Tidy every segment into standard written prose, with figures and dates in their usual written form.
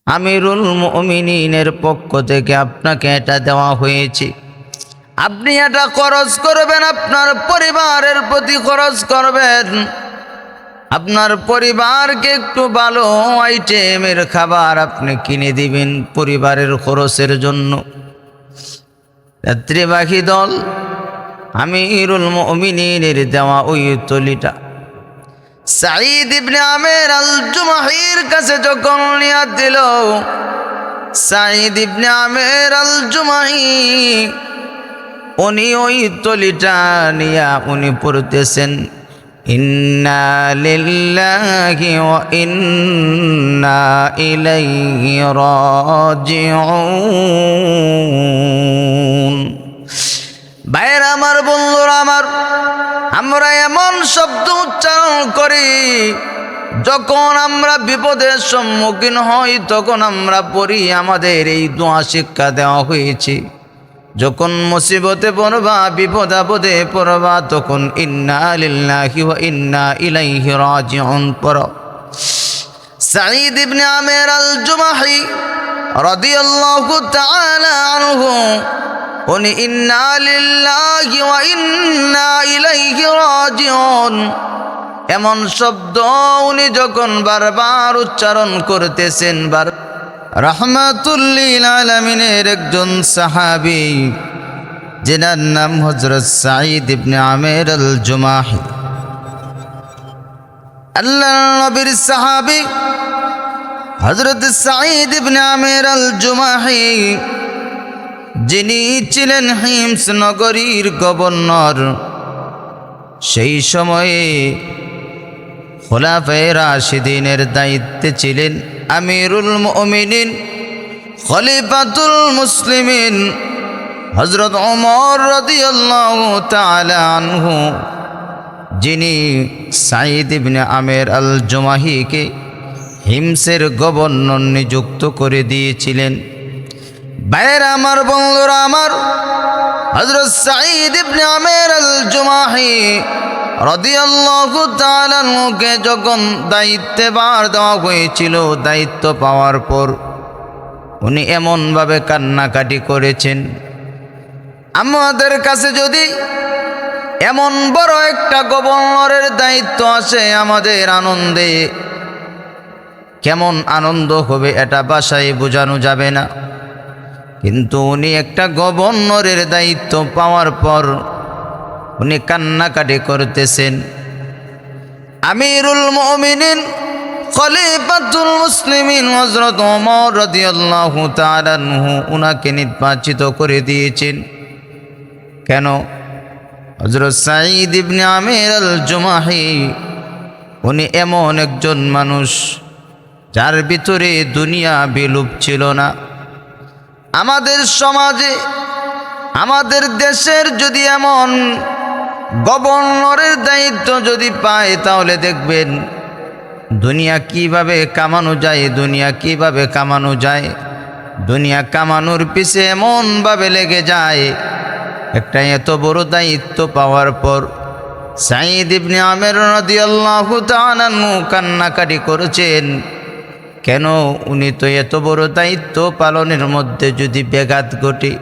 আমিরুল মুমিনিনের পক্ষ থেকে আপনাকে এটা দেওয়া হয়েছে। আপনি এটা খরচ করবেন, আপনার পরিবারের প্রতি খরচ করবেন। আপনার পরিবারকে একটু ভালো আইটেমের খাবার আপনি কিনে দিবেন পরিবারের খরচের জন্য। যাত্রীবাহী দল আমিরুল মুমিনিনের দেওয়া ওই তলিটা সাঈদ ইবনে আমের আল জুমাহির কাছে যখন নিয়ে দিল, সাঈদ ইবনে আমের আল জুমাহি উনি ওই তলিটা নিয়া উনি পড়তেছেন, ইন্না লিল্লাহি ওয়া ইন্না ইলাইহি রাজিউন। ভাইরা আমার, বন্ধুরা আমার, আমরা এমন শব্দ উচ্চারণ করি যখন আমরা বিপদের সম্মুখীন হই, তখন আমরা পড়ি। আমাদের এই দোয়া শিক্ষা দেওয়া হয়েছে, যখন মুসিবতে পড়বা, বিপদ আপদে পড়বা, তখন ইন্না লিল্লাহি ওয়া ইন্না ইলাইহি রাজিউন পড়ো। সাঈদ ইবনে আমের আল জুমাহি রাদিয়াল্লাহু তাআলা আনহু উনি ইন্না লিল্লাহি ওয়া ইন্না ইলাইহি রাজিউন এমন শব্দ উনি যখন বারবার উচ্চারণ করতেছেন, রাহমাতুল লিল আলামিনের একজন সাহাবী যেনার নাম হযরত সাঈদ ইবনে আমের আল জুমাহি, আল্লাহর নবীর সাহাবী হযরত সাঈদ ইবনে আমের আল জুমাহি, যিনি ছিলেন হিমস নগরীর গভর্নর। সেই সময়ে খোলাফায়ে রাশিদিনের দায়িত্বে ছিলেন আমিরুল মুমিনিন খলিফাতুল মুসলিমিন হযরত ওমর রাদিয়াল্লাহু তাআলা আনহু, যিনি সাঈদ ইবনে আমের আল জুমাহিকে হিমসের গভর্নর নিযুক্ত করে দিয়েছিলেন। ভাইরা আমার, বন্ধুরা আমার, হযরত সাঈদ ইবনে আমের আল জুমাহি রাদিয়াল্লাহু তাআলা আনহুকে যখন দায়িত্বভার দেওয়া হয়েছিল, দায়িত্ব পাওয়ার পর উনি এমনভাবে কান্নাকাটি করেছেন। আমাদের কাছে যদি এমন বড় একটা গভর্নরের দায়িত্ব আসে, আমাদের আনন্দে কেমন আনন্দ হবে এটা ভাষায় বোঝানো যাবে না। কিন্তু উনি একটা গভর্নরের দায়িত্ব পাওয়ার পর উনি কান্নাকাটি করতেছেন। আমিরুল মুমিনিন খলিফাতুল মুসলিমিন হযরত ওমর রাদিয়াল্লাহু তাআলা আনহু উনাকে নির্বাচিত করে দিয়েছেন। কেন? হযরত সাঈদ ইবনে আমের আল জুমাহি উনি এমন একজন মানুষ যার ভিতরে দুনিয়া বিলুপ ছিল না। আমাদের সমাজে, আমাদের দেশের যদি এমন গভর্নরের দায়িত্ব যদি পায়, তাহলে দেখবেন দুনিয়া কিভাবে কামানো যায়, দুনিয়া কিভাবে কামানো যায়, দুনিয়া কামানোর পিছে এমনভাবে লেগে যায়। একটা এত বড় দায়িত্ব পাওয়ার পর সাঈদ ইবনে আমের রাদিয়াল্লাহু তাআলা আনহু কান্নাকাটি করেছেন। কেন? উনি তো এত বড় দায়িত্ব পালনের মধ্যে যদি ব্যাঘাত ঘটে,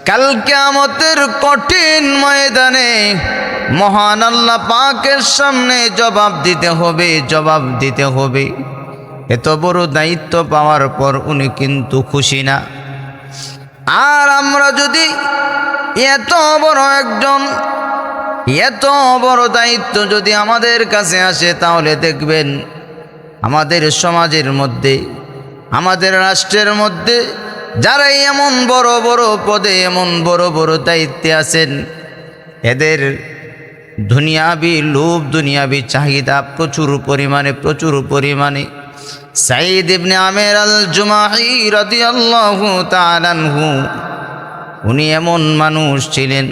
কাল কিয়ামতের কঠিন ময়দানে মহান আল্লাহ পাকের সামনে জবাব দিতে হবে, জবাব দিতে হবে। এত বড় দায়িত্ব পাওয়ার পর উনি কিন্তু খুশি না। আর আমরা যদি এত বড় দায়িত্ব যদি আমাদের কাছে আসে, তাহলে দেখবেন আমাদের সমাজের মধ্যে, আমাদের রাষ্ট্রের মধ্যে যারা এমন বড় বড় পদে, এমন বড় বড় দায়িত্বে আছেন, এদের দুনিয়াবি লোভ, দুনিয়াবি চাহিদা প্রচুর পরিমাণে। সাঈদ ইবনে আমের আল জুমাহি রাদিয়াল্লাহু তাআলা আনহু উনি এমন মানুষ ছিলেন,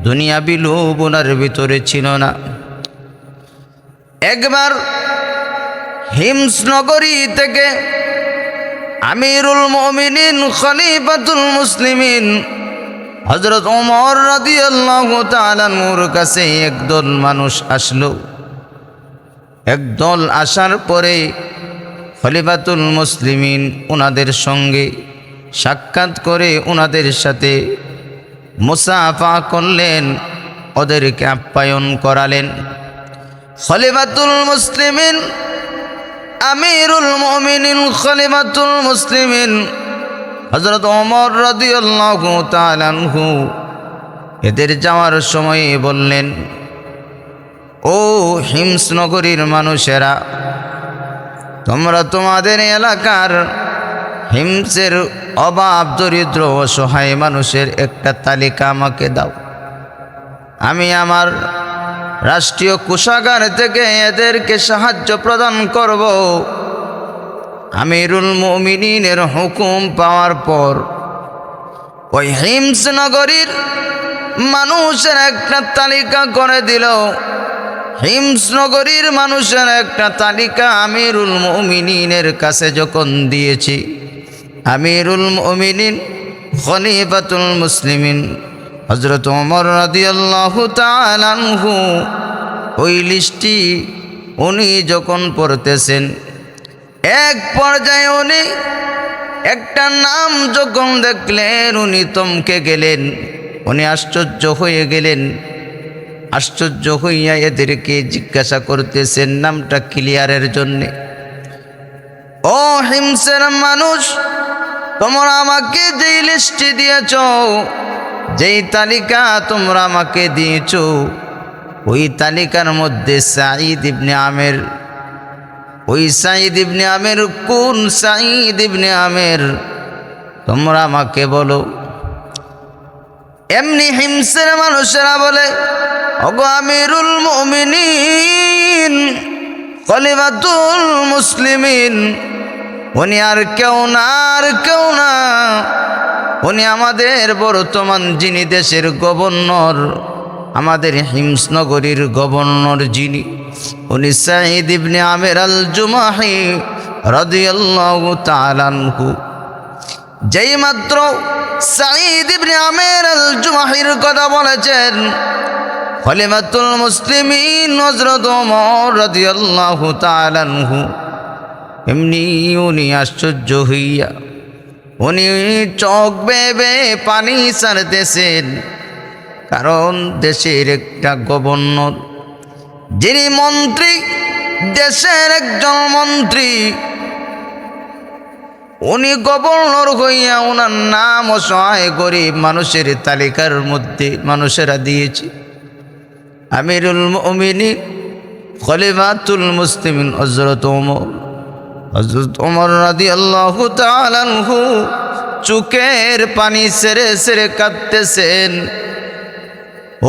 দুনিয়াবি লোভ ওনার ভিতরে ছিল না। একবার হিমস নগরী থেকে আমিরুল মুমিনিন খলিফাতুল মুসলিমিন হযরত ওমর রাদিয়াল্লাহু তাআলা আনহুর কাছে একদল মানুষ আসলো। একদল আসার পরে খলিফাতুল মুসলিমিন ওনাদের সঙ্গে সাক্ষাৎ করে ওনাদের সাথে মুসাফা করলেন, ওদেরকে আপ্যায়ন করালেন। খলিফাতুল মুসলিমিন আমিরুল মুমিনিন খলিফাতুল মুসলিমিন হযরত ওমর রাদিয়াল্লাহু তাআলা আনহু এদের যাওয়ার সময় বললেন, ও হিমস নগরীর মানুষেরা, তোমরা তোমাদের এলাকার হিমসের অভাব দরিদ্র অসহায় মানুষের একটা তালিকা আমাকে দাও। আমি আমার রাষ্ট্রীয় কোষাগার থেকে এদেরকে সাহায্য প্রদান করব। আমিরুল মুমিনিনের হুকুম পাওয়ার পর ওই হিমস নগরীর মানুষের একটা তালিকা করে দিল। হিমস নগরীর মানুষের একটা তালিকা আমিরুল মুমিনিনের কাছে যখন দিয়েছি, আমিরুল মুমিনিন খলিফাতুল মুসলিমিন হযরত ওমর রাদিয়াল্লাহু তাআলা আনহু ওই লিস্টটি উনি যখন পড়তেছেন, এক পর্যায়ে উনি একটা নাম যখন দেখলেন উনি থমকে গেলেন, উনি আশ্চর্য হয়ে গেলেন। আশ্চর্য হইয়া এদেরকে জিজ্ঞাসা করতেছেন নামটা ক্লিয়ারের জন্যে, ও হিমসের মানুষ, তোমরা আমাকে যেই লিস্টটি দিয়েছ, যেই তালিকা তোমরা আমাকে দিয়েছ, ওই তালিকার মধ্যে সাঈদ ইবনে আমের, ওই সাঈদ ইবনে আমের কোন সাঈদ ইবনে আমের তোমরা আমাকে বলো। এমনি হিমসের মানুষেরা বলে, ওগো আমিরুল মুমিনিন খলিফাতুল মুসলিমিন, উনি আর কেউ না, আর কেউ না, উনি আমাদের বর্তমান যিনি দেশের গভর্নর, আমাদের হিমস নগরীর গভর্নর যিনি, উনি সাঈদ ইবনে আমের আল জুমাহি রাদিয়াল্লাহু তাআলা আনহু। যেই মাত্র সাঈদ ইবনে আমের আল জুমাহির কথা বলেছেন, খলিফাতুল মুসলিমিন হযরত ওমর রাদিয়াল্লাহু তাআলা আনহু এমনি উনি আশ্চর্য হইয়া উনি চোখ বেয়ে পানি ছাড়তেছেন। কারণ দেশের একটা গভর্নর, যিনি মন্ত্রী, দেশের একজন মন্ত্রী, উনি গভর্নর হইয়া ওনার নাম অসহায় গরিব মানুষের তালিকার মধ্যে মানুষেরা দিয়েছে। আমিরুল মুমিনিন খলিফাতুল মুসলিমিন হযরত ওমর রাদিয়াল্লাহু তাআলা আনহু চোখের পানি ছেড়ে ছেড়ে কাঁদতেছেন।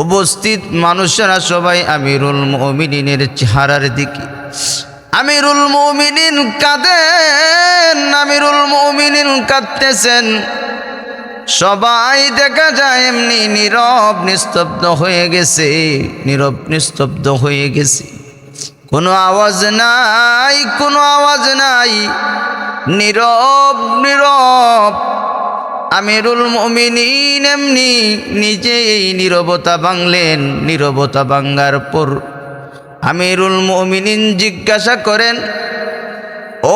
উপস্থিত মানুষেরা সবাই আমিরুল মুমিনিনের চেহারার দিকে, আমিরুল মুমিনিন কাঁদেন, আমিরুল মুমিনিন কাঁদতেছেন। সবাই দেখা যায় এমনি নীরব নিস্তব্ধ হয়ে গেছে, নীরব নিস্তব্ধ হয়ে গেছে। কোনো আওয়াজ নাই, কোনো আওয়াজ নাই, নীরব নীরব। আমিরুল মুমিনিন এমনি নিজেই নীরবতা ভাঙলেন। নীরবতা ভাঙার পর আমিরুল মুমিনিন জিজ্ঞাসা করেন,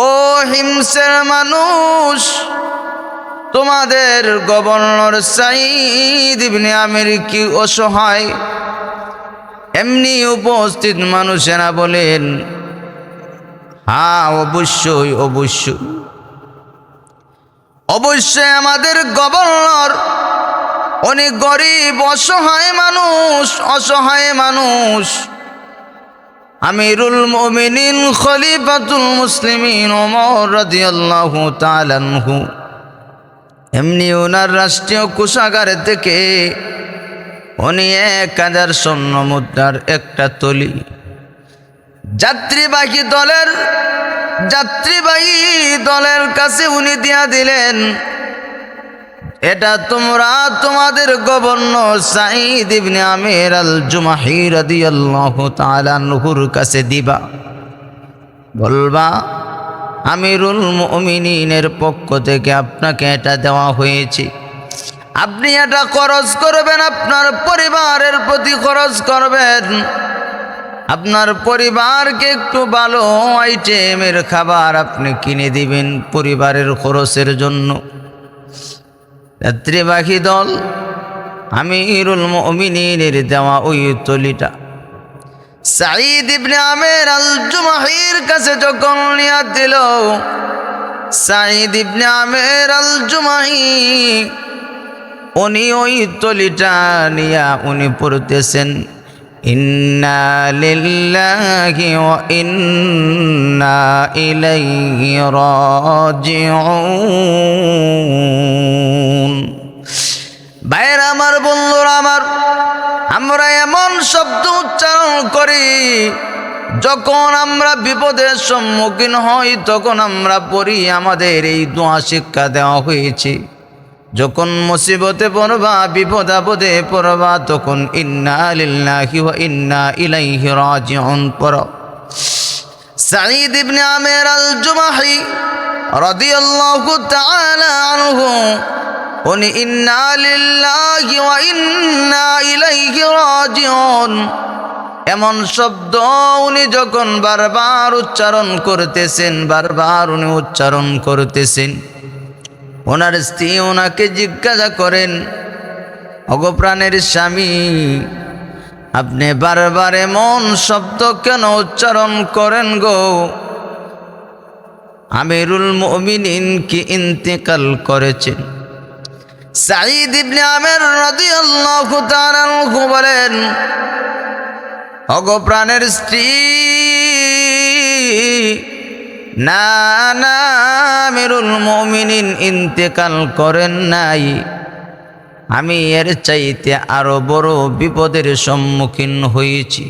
ও হিমসের মানুষ, তোমাদের গভর্নর সাঈদ ইবনে আমের কি অসহায়? এমনি উপস্থিত মানুষেরা বলেন, হ্যাঁ অবশ্যই অবশ্যই অবশ্যই আমাদের গভর্নর উনি গরিব অসহায় মানুষ, অসহায় মানুষ। আমিরুল মুমিনিন খলিফাতুল মুসলিমিন ওমর রাদিয়াল্লাহু তাআলা আনহু এমনি ওনার রাষ্ট্রীয় কোষাগার থেকে উনি 1000 স্বর্ণ মুদ্রার একটা তলি যাত্রীবাহী দলের কাছে উনি দিয়া দিলেন, এটা তোমরা তোমাদের গভর্নর সাঈদ ইবনে আমের আল জুমাহি রাদিয়াল্লাহু তাআলা আনহুর কাছে দিবা। বলবা আমিরুল মুমিনিনের পক্ষ থেকে আপনাকে এটা দেওয়া হয়েছে, আপনি এটা খরচ করবেন, আপনার পরিবারের প্রতি খরচ করবেন। আপনার পরিবারকে একটু ভালো আইটেমের খাবার আপনি কিনে দিবেন পরিবারের খরচের জন্য। যাত্রীবাহী দল আমিরুল মুমিনিনের দেওয়া ওই তলিটা সাঈদ ইবনে আমের আল জুমাহির কাছে যখন নিয়ে দিল, সাঈদ ইবনে আমের আল জুমাহি উনি ওই তলিটা নিয়া উনি পড়তেছেন ইন্না লিল্লাহি ওয়া ইন্না ইলাইহি রাজিউন। ভাইরা আমার, বন্ধুরা আমার, আমরা এমন শব্দ উচ্চারণ করি যখন আমরা বিপদের সম্মুখীন হই, তখন আমরা পড়ি। আমাদের এই দোয়া শিক্ষা দেওয়া হয়েছে, যখন মুসিবতে পড়বা, বিপদ আপদে পড়বা, তখন ইন্না লিল্লাহি ওয়া ইন্না ইলাইহি রাজিউন পড়ো। সাঈদ ইবনে আমের আল জুমাহি রাদিয়াল্লাহু তাআলা আনহু উনি ইন্না লিল্লাহি ওয়া ইন্না ইলাইহি রাজিউন এমন শব্দ উনি যখন বারবার উচ্চারণ করতেছেন, বারবার উনি উচ্চারণ করতেছেন, ওনার স্ত্রী ওনাকে জিজ্ঞাসা করেন, ওগো প্রাণের স্বামী, আপনি বারবার এমন শব্দ কেন উচ্চারণ করেন গো? আমিরুল মুমিনিন কি ইন্তেকাল করেছেন? সাঈদ ইবনে আমের রাদিয়াল্লাহু তাআলা আনহু বলেন, ওগো প্রাণের স্ত্রী, না না, আমিরুল মুমিনিন ইন্তেকাল করেন নাই। আমি এর চাইতে আরো বড় বিপদের সম্মুখীন হয়েছি।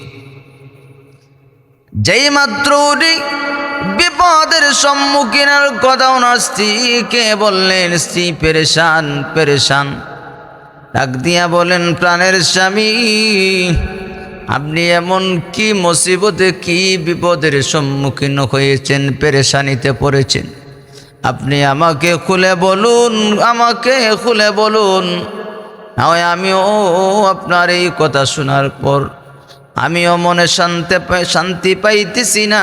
যেই মাত্র উনি বিপদের সম্মুখীনের কথা ওনার স্ত্রীকে বললেন, স্ত্রী পেরেশান পেরেশান ডাক দিয়া বলেন, প্রাণের স্বামী, আপনি এমন কি মুসিবতে, কি বিপদের সম্মুখীন হয়েছেন, পেরেশানিতে পড়েছেন? আপনি আমাকে খুলে বলুন, আমাকে খুলে বলুন। হয় আমিও আপনার এই কথা শোনার পর আমিও মনে শান্তি পাইতেছি না,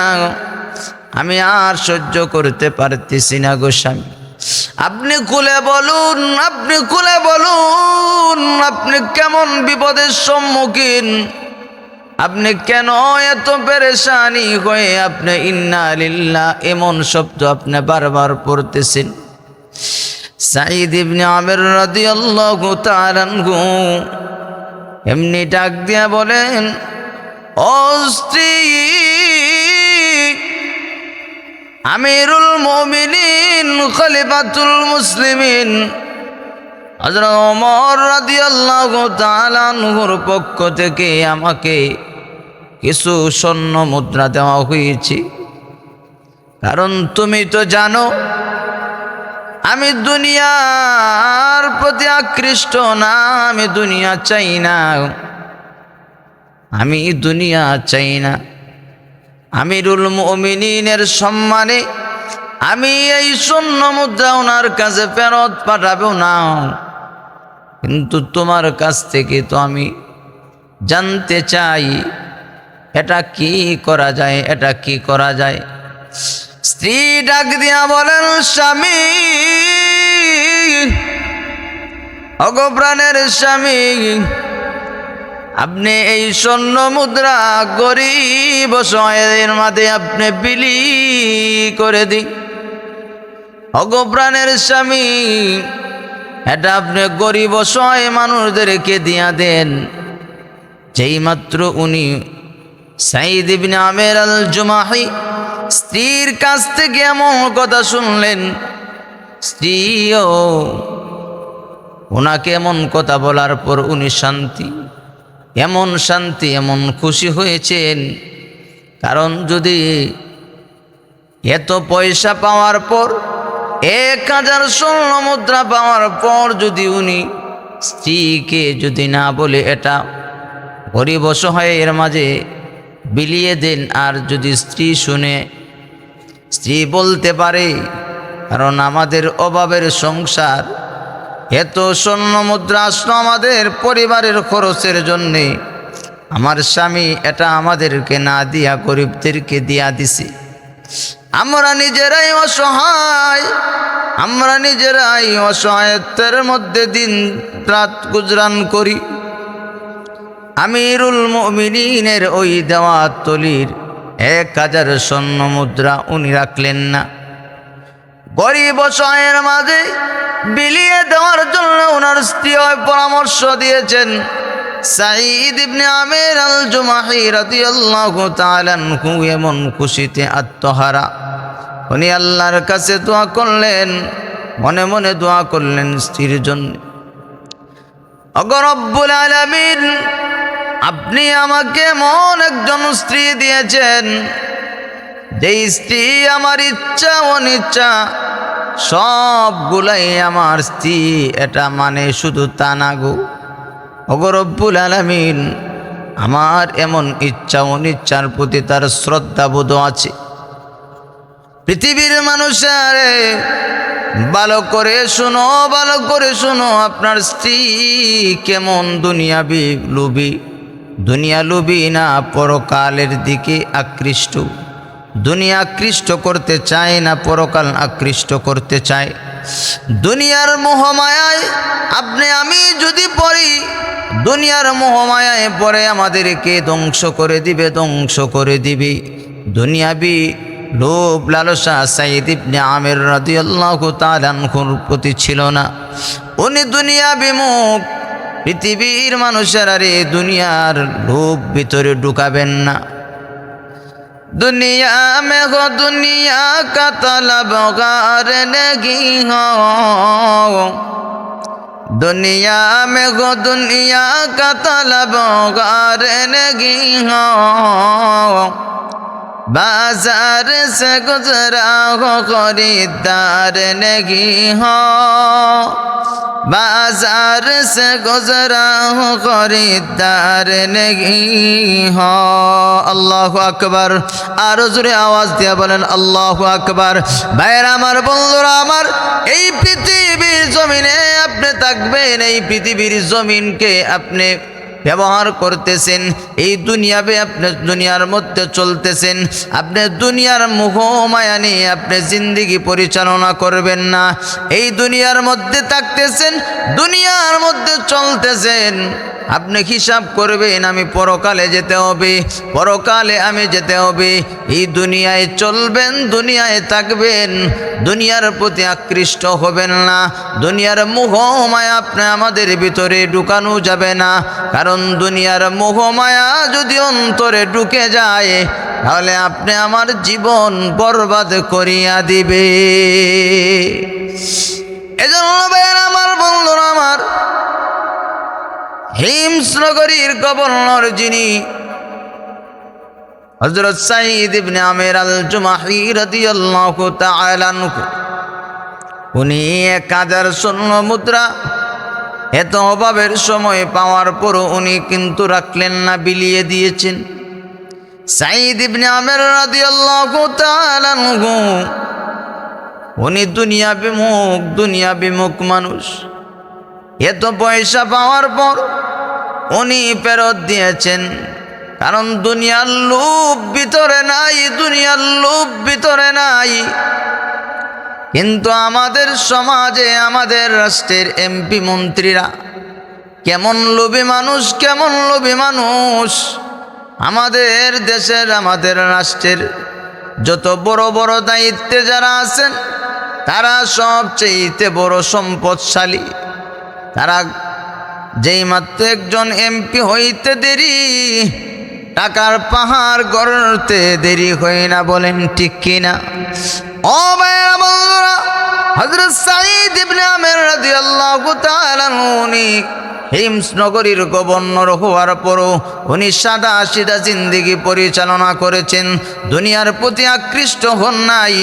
আমি আর সহ্য করতে পারতেছি না গো স্বামী। আপনি খুলে বলুন, আপনি খুলে বলুন, আপনি কেমন বিপদের সম্মুখীন, আপনি কেন এত পেরেশানি হয়ে আপনি ইন্না লিল্লাহ এমন শব্দ আপনি বারবার পড়তেছেন? সাঈদ ইবনে আমের রাদিয়াল্লাহু তাআলা আনহু এমনি ডাক দিয়া বলেন, ও স্ত্রী, আমিরুল মুমিনিন খলিফাতুল মুসলিমিন হযরত ওমর রাদিয়াল্লাহু তাআলা আনহুর পক্ষ থেকে আমাকে কিছু স্বর্ণ মুদ্রা দেওয়া হয়েছে, কারণ তুমি তো জানো আমি দুনিয়ার প্রতি আকৃষ্ট না, আমি দুনিয়া চাই না, আমি দুনিয়া চাই না। আমিরুল মুমিনিনের সম্মানে আমি এই স্বর্ণ মুদ্রা ওনার কাছে ফেরত পাঠাবো না, কিন্তু তোমার কাছ থেকে তো আমি জানতে চাই এটা কি করা যায়, এটা কি করা যায়? স্ত্রী ডাক দিয়া বলেন, স্বামী, ওগো প্রাণের স্বামী, আপনি এই স্বর্ণ মুদ্রা গরিব অসহায়ের মাঝে আপনি বিলি করে দিন। ওগো প্রাণের স্বামী, এটা আপনি গরিব অসহায় মানুষদেরকে দিয়া দেন। যেই মাত্র উনি সাঈদ ইবনে আমের আল জুমাহি স্ত্রীর কাছ থেকে এমন কথা শুনলেন, স্ত্রীও ওনাকে এমন কথা বলার পর উনি এমন শান্তি, এমন খুশি হয়েছেন। কারণ যদি এত পয়সা পাওয়ার পর, 1000 স্বর্ণ মুদ্রা পাওয়ার পর যদি উনি স্ত্রীকে যদি না বলে এটা গরিব অসহায়ের মাঝে বিলিয়ে দেন, আর যদি স্ত্রী শুনে, স্ত্রী বলতে পারে, কারণ আমাদের অভাবের সংসার, এত স্বর্ণ মুদ্রা আসলো আমাদের পরিবারের খরচের জন্যে, আমার স্বামী এটা আমাদেরকে না দিয়া গরিবদেরকে দিয়া দিছে। আমরা নিজেরাই অসহায়, আমরা নিজেরাই অসহায়ত্বের মধ্যে দিন রাত গুজরান করি। আমিরুল মুমিনিনের ওই দেওয়া তলির 1000 স্বর্ণ মুদ্রা উনি রাখলেন না, গরিব অসহায়ের মাঝে বিলিয়ে দেওয়ার জন্য ওনার স্ত্রী পরামর্শ দিয়েছেন। সাঈদ ইবনে আমির আল জুমাহি রাদিয়াল্লাহু তাআলা আনহু এমন খুশিতে আত্মহারা, উনি আল্লাহর কাছে দোয়া করলেন, মনে মনে দোয়া করলেন স্ত্রীর জন্য, ওগো রব্বুল আলামিন, আপনি আমাকে এমন একজন স্ত্রী দিয়েছেন যেই স্ত্রী আমার ইচ্ছা অনিচ্ছা সবগুলাই আমার স্ত্রী, এটা মানে শুধু তা না গো, ওগো রব্বুল আলামিন, আমার এমন ইচ্ছা অনিচ্ছার প্রতি তার শ্রদ্ধাবোধ আছে। পৃথিবীর মানুষের ভালো করে শুনো, ভালো করে শুনো, আপনার স্ত্রী কেমন দুনিয়াবি লোভী, দুনিয়া লোভী না পরকালের দিকে আকৃষ্ট, দুনিয়া আকৃষ্ট করতে চায় না পরকাল আকৃষ্ট করতে চায়। দুনিয়ার মোহমায়ায় আপনি আমি যদি পড়ি, দুনিয়ার মোহমায়ায় পরে আমাদেরকে ধ্বংস করে দিবে, ধ্বংস করে দিবে। দুনিয়াবি লোভ লালসা সাঈদ ইবনে আমির রাদিয়াল্লাহু তাআলা আনহুর প্রতি ছিল না, উনি দুনিয়া বিমুখ। পৃথিবীর মানুষের আরে দুনিয়ার লোভ ভিতরে ঢুকাবেন না। दुनिया में हो दुनिया का तलबगार नहीं हो, दुनिया में हो दुनिया का तलबगार नहीं हो, बाजार से गुजरा हो खरीदार नहीं हो, बाजार से गुजरा हो खरीदार नहीं हो। আল্লাহু আকবার, আরো জোরে আওয়াজ দিয়ে বলেন আল্লাহু আকবার। ভাইরা আমার, বন্ধুরা আমার, এই পৃথিবীর জমিনে আপনি থাকবেন, এই পৃথিবীর জমিনকে আপনি ব্যবহার করতেছেন, এই দুনিয়াবে আপনি দুনিয়ার মধ্যে চলতেছেন, আপনি দুনিয়ার মোহ মায়া নিয়ে আপনি জিন্দেগি পরিচালনা করবেন না। এই দুনিয়ার মধ্যে থাকতেছেন, দুনিয়ার মধ্যে চলতেছেন, আপনি হিসাব করবেন আমি পরকালে যেতে হবে, পরকালে আমি যেতে হবে। এই দুনিয়ায় চলবেন, দুনিয়ায় থাকবেন, দুনিয়ার প্রতি আকৃষ্ট হবেন না। দুনিয়ার মোহ মায়া আপনি আমাদের ভিতরে ঢুকানো যাবে না, কারণ দুনিয়ার মোহ মায়া যদি অন্তরে ঢুকে যায় তাহলে আপনি আমার জীবন বরবাদ করিয়া দিবে। এজন্য ভাইয়েরা আমার, বন্ধুরা আমার, হিমস নগরীর গভর্নর যিনি হযরত সাঈদ ইবনে আমির আল জুমাহি রাদিয়াল্লাহু তাআলা আনহু, উনি 1000 স্বর্ণ মুদ্রা এত অভাবের সময় পাওয়ার পরও উনি কিন্তু রাখলেন না, বিলিয়ে দিয়েছেন। সাঈদ ইবনে আমির রাদিয়াল্লাহু তাআলা আনহু উনি দুনিয়া বিমুখ মানুষ। এত পয়সা পাওয়ার পর উনি ফেরত দিয়েছেন, কারণ দুনিয়ার লোভ ভিতরে নাই, দুনিয়ার লোভ ভিতরে নাই। কিন্তু আমাদের সমাজে, আমাদের রাষ্ট্রের এমপি মন্ত্রীরা কেমন লোভী মানুষ, কেমন লোভী মানুষ। আমাদের দেশের, আমাদের রাষ্ট্রের যত বড় বড় দায়িত্বে যারা আছেন তারা সবচেয়ে বড় সম্পদশালী। তারা যেই মাত্র একজন এমপি হইতে দেরি, টাকার পাহাড় গড়তে দেরি হয় না, বলেন ঠিক কিনা? ও ভাইরা বন্ধুরা, হযরত সাঈদ ইবনে আমির রাদিয়াল্লাহু তাআলা উনি হিমস নগরীর গভর্নর হওয়ার পরও উনি সাদা সিধা জিন্দেগি পরিচালনা করেছেন। দুনিয়ার প্রতি আকৃষ্ট হন নাই,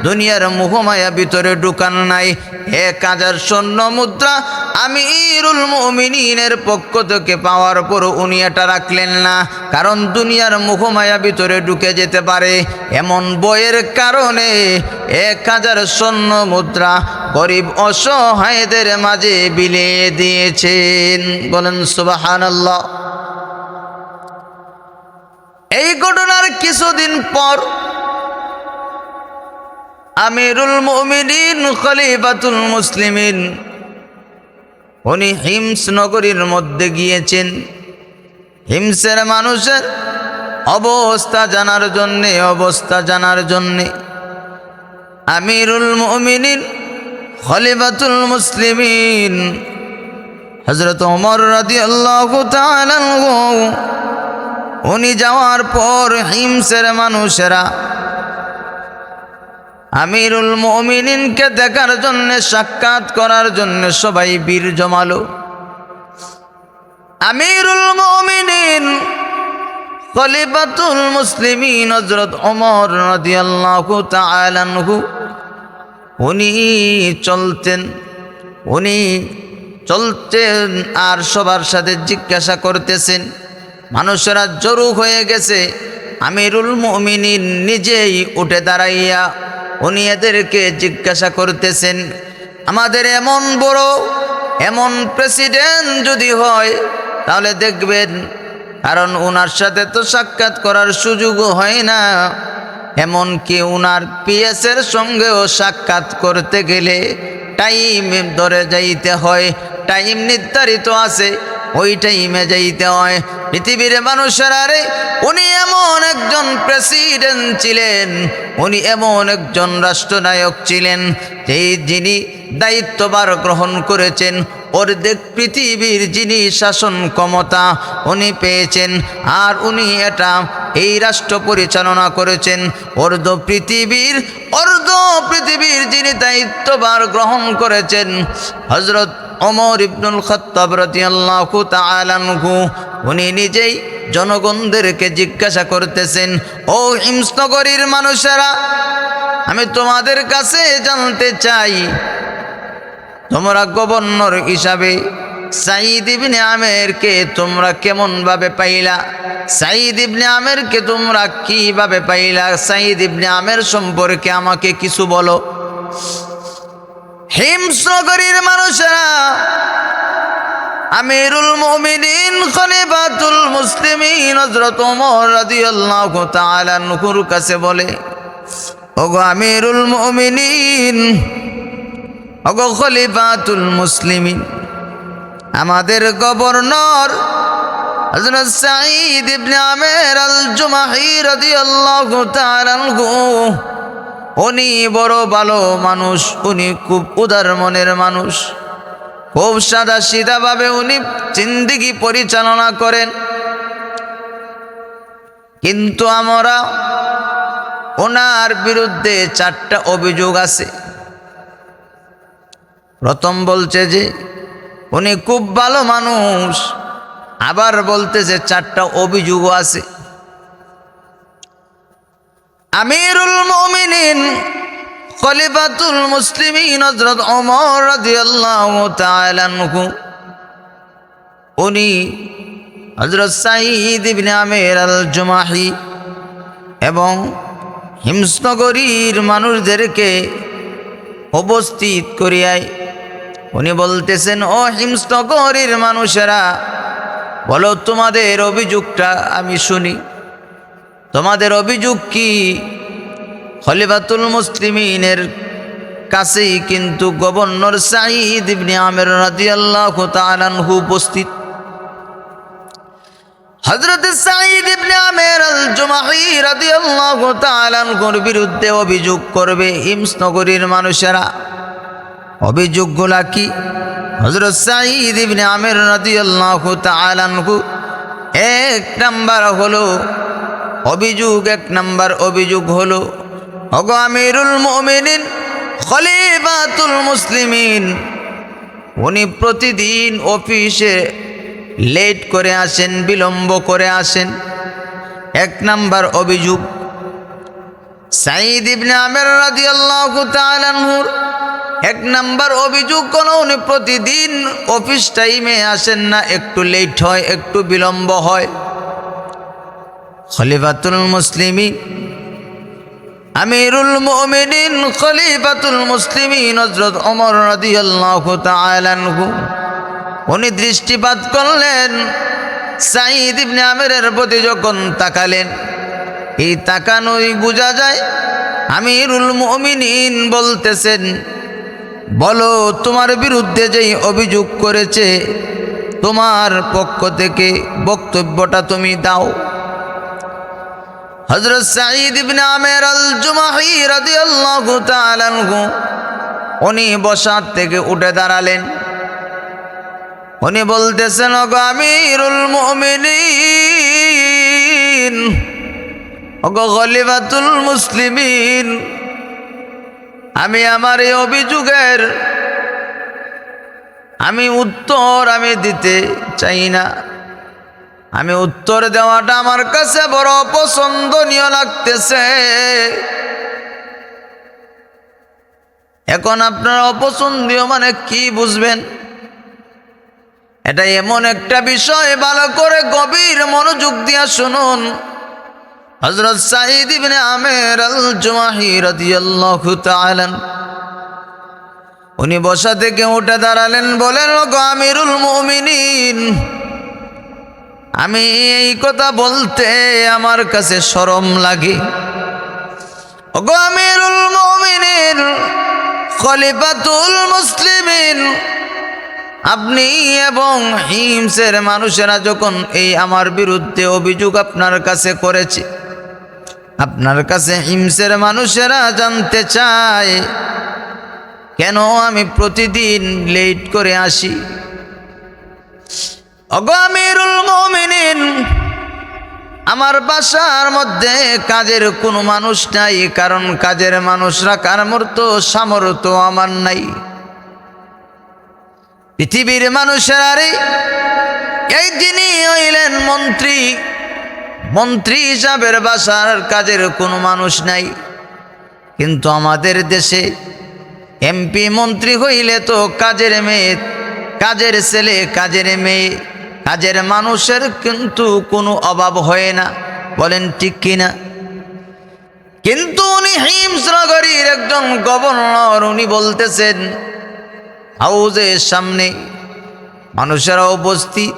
দুনিয়ার মোহমায়া ভিতরে ঢুকান নাই। 1000 স্বর্ণ মুদ্রা আমিরুল মুমিনিনের পক্ষ থেকে পাওয়ার পরও উনি এটা রাখলেন না, কারণ দুনিয়ার মোহমায়া ভিতরে ঢুকে যেতে পারে এমন বইয়ের কারণে 1000 স্বর্ণ মুদ্রা গরিব অসহায়দের মাঝে বিলিয়ে দিয়েছেন। বলেন সুবহানাল্লাহ। এই ঘটনার কিছুদিন পর আমিরুল মুমিনিন খলিফাতুল মুসলিমিন উনি হিমস নগরীর মধ্যে গিয়েছেন হিমসের মানুষের অবস্থা জানার জন্যে আমিরুল মুমিনিন খলিফাতুল মুসলিমিন হযরত ওমর রাদিয়াল্লাহু তাআলা আনহু উনি যাওয়ার পর হিমসের মানুষেরা আমিরুল মুমিনিনকে দেখার জন্য সাক্ষাৎ করার জন্য সবাই ভিড় জমালো। আমিরুল মুমিনিন খলিফাতুল মুসলিমিন হযরত ওমর রাদিয়াল্লাহু তাআলা আনহু উনি চলতেন আর সবার সাথে জিজ্ঞাসা করতেছেন। মানুষেরা জড়ো হয়ে গেছে। আমিরুল মুমিনিন নিজেই উঠে দাঁড়াইয়া উনি এদেরকে জিজ্ঞাসা করতেছেন, আমাদের এমন প্রেসিডেন্ট যদি হয় তাহলে দেখবেন, কারণ ওনার সাথে তো সাক্ষাৎ করার সুযোগও হয় না, এমনকি ওনার পিএসের সঙ্গেও সাক্ষাৎ করতে গেলে টাইম ধরে যাইতে হয়, টাইম নির্ধারিত আছে, ওই টাইমে যাইতে হয়। পৃথিবীর মানুষেরা রে, উনি এমন একজন প্রেসিডেন্ট ছিলেন, উনি এমন একজন রাষ্ট্রনায়ক ছিলেন যিনি দায়িত্বভার গ্রহণ করেছেন। অর্ধেক পৃথিবীর যিনি শাসন ক্ষমতা উনি পেয়েছেন, আর উনি এই রাষ্ট্র পরিচালনা করেছেন। অর্ধ পৃথিবীর যিনি দায়িত্বভার গ্রহণ করেছেন হযরত ওমর ইবনুল খাত্তাব রাদিয়াল্লাহু তাআলা আনহু, উনি নিজেই জনগণদেরকে জিজ্ঞাসা করতেছেন, ও হিমস নগরীর মানুষেরা, আমি তোমাদের কাছে জানতে চাই, তোমরা গভর্নর হিসাবে সাঈদ ইবনে আমেরকে তোমরা কেমন ভাবে পাইলা? সাঈদ ইবনে আমেরকে তোমরা কিভাবে পাইলা? সাঈদ ইবনে আমের সম্পর্কে আমাকে কিছু বলো। হিমস নগরীর মানুষেরা আমিরুল মুমিনিন খলিফাতুল মুসলিমিন হযরত ওমর রাদিয়াল্লাহু তাআলা আনহুর কাছে বলে, ওগো আমিরুল মুমিনিন, ওগো খলিফাতুল মুসলিমিন, আমাদের গভর্নর হযরত সাঈদ ইবনে আমের আল জুমাহি রাদিয়াল্লাহু তাআলা আনহু, উনি বড় ভালো মানুষ, উনি খুব উদার মনের মানুষ, খুব সাদা সিধা ভাবে উনি জিন্দেগি পরিচালনা করেন। কিন্তু আমরা ওনার বিরুদ্ধে 4টা অভিযোগ আছে। প্রথম বলছে যে উনি খুব ভালো মানুষ, আবার বলতেছে 4টা অভিযোগ আছে। আমিরুল মুমিনিন খলিফাতুল মুসলিমিন হযরত ওমর রাদিয়াল্লাহু তাআলা আনহু, উনি হযরত সাঈদ ইবনে আমের আল জুমাহি এবং হিমসনগরীর মানুষদেরকে উপস্থিত করিয়ায় উনি বলতেছেন, ও হিমসনগরীর মানুষেরা, বলো তোমাদের অভিযোগটা আমি শুনি। তোমাদের অভিযোগ কি? খলিফাতুল মুসলিমিনের কাছেই কিন্তু গভর্নর সাঈদ ইবনে আমের রাদিয়াল্লাহু তাআলা আনহু উপস্থিত। হযরত সাঈদ ইবনে আমের আল জুমাহি রাদিয়াল্লাহু তাআলা আনহুর বিরুদ্ধে অভিযোগ করবে হিমস নগরীর মানুষেরা। অভিযোগগুলা কি? হযরত সাঈদ ইবনে আমের রাদিয়াল্লাহু তাআলা আনহু এক নাম্বার অভিযোগ হলো, ওগো আমিরুল মুমিনিন খলিফাতুল মুসলিমিন, উনি প্রতিদিন অফিসে লেট করে আসেন, বিলম্ব করে আসেন। 1 নাম্বার অভিযোগ। সাঈদ ইবনে আমের রাদিয়াল্লাহু তাআলা আনহুর 1 নাম্বার অভিযোগ হলো উনি প্রতিদিন অফিস টাইমে আসেন না, একটু লেট হয়, একটু বিলম্ব হয়। খলিফাতুল মুসলিমিন আমিরুল মুমিনিন খলিফাতুল মুসলিমিন হযরত ওমর রাদিয়াল্লাহু তাআলা আনহু, উনি দৃষ্টিপাত করলেন সাঈদ ইবনে আমেরের প্রতি যখন তাকালেন, এই তাকানোই বোঝা যায় আমিরুল মুমিনিন বলতেছেন, বলো তোমার বিরুদ্ধে যেই অভিযোগ করেছে তোমার পক্ষ থেকে বক্তব্যটা তুমি দাও। হযরত সাঈদ ইবনে আমের আল জুমাহি রাদিয়াল্লাহু তাআলা আনহু উনি বসার থেকে উঠে দাঁড়ালেন। উনি বলতেছেন, ওগো আমিরুল মুমিনিন, ওগো খলিফাতুল মুসলিমিন, আমি আমার এই অভিযোগের উত্তর দিতে চাই না। আমি উত্তর দেওয়াটা আমার কাছে বড় পছন্দনীয় লাগতেছে। এখন আপনারা অপছন্দনীয় মানে কি বুঝবেন? এটা এমন একটা বিষয়, ভালো করে গভীর মনোযোগ দিয়া শুনুন। হযরত সাঈদ ইবনে আমের আল জুমাহি রাদিয়াল্লাহু তাআলা উনি বসা থেকে উঠে দাঁড়ালেন, বলেন, ওগো আমিরুল মুমিনিন, আমি এই কথা বলতে আমার কাছে শরম লাগে। ওগো আমিরুল মুমিনিন, খলিফাতুল মুসলিমিন, আপনি এবং হিমসের মানুষেরা যখন এই আমার বিরুদ্ধে অভিযোগ আপনার কাছে করেছে, আপনার কাছে হিমসের মানুষেরা জানতে চায় কেন আমি প্রতিদিন লেট করে আসি। ওগো আমিরুল মুমিনিন, আমার বাসার মধ্যে কাজের কোনো মানুষ নাই, কারণ কাজের মানুষ রাখার মতো সামর্থ্য আমার নাই। পৃথিবীর মানুষেরা এই যিনি হইলেন মন্ত্রী হিসাবের বাসার কাজের কোনো মানুষ নাই, কিন্তু আমাদের দেশে এমপি মন্ত্রী হইলে তো কাজের মেয়ে, কাজের ছেলে, কাজের মেয়ে, কাজের মানুষের কিন্তু কোনো অভাব হয় না, বলেন ঠিক কিনা? কিন্তু উনি হিমস নগরীর একজন গভর্নর, উনি বলতেছেন হাউজের সামনে মানুষেরা উপস্থিত,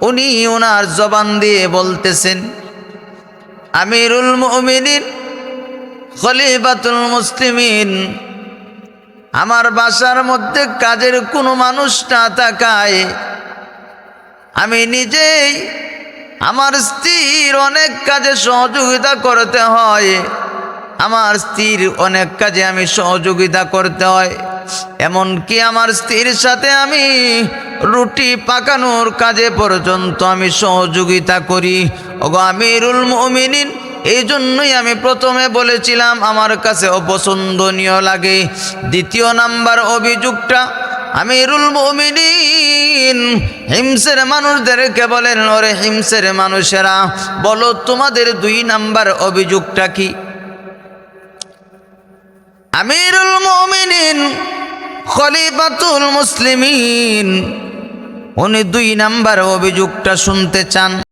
উনি ওনার জবান দিয়ে বলতেছেন, আমিরুল মুমিনিন, খলিফাতুল মুসলিমিন, আমার বাসার মধ্যে কাজের কোনো মানুষ না থাকায় আমি নিজেই আমার স্ত্রীর অনেক কাজে সহযোগিতা করতে হয়, আমার স্ত্রীর অনেক কাজে আমি সহযোগিতা করতে হয়, এমনকি আমার স্ত্রীর সাথে আমি রুটি পাকানোর কাজে পর্যন্ত আমি সহযোগিতা করি। ওগো আমিরুল মুমিনিন, এই জন্যই আমি প্রথমে বলেছিলাম আমার কাছে অপছন্দনীয় লাগে। দ্বিতীয় নাম্বার অভিযোগটা, আমিরুল মুমিনিন হিমসের মানুষদেরকে বলেন, ওরে হিমসের মানুষেরা, বলো তোমাদের 2 নাম্বার অভিযোগটা কি? আমিরুল মুমিনিন, খলিফাতুল মুসলিমিন উনি 2 নাম্বার অভিযোগটা শুনতে চান।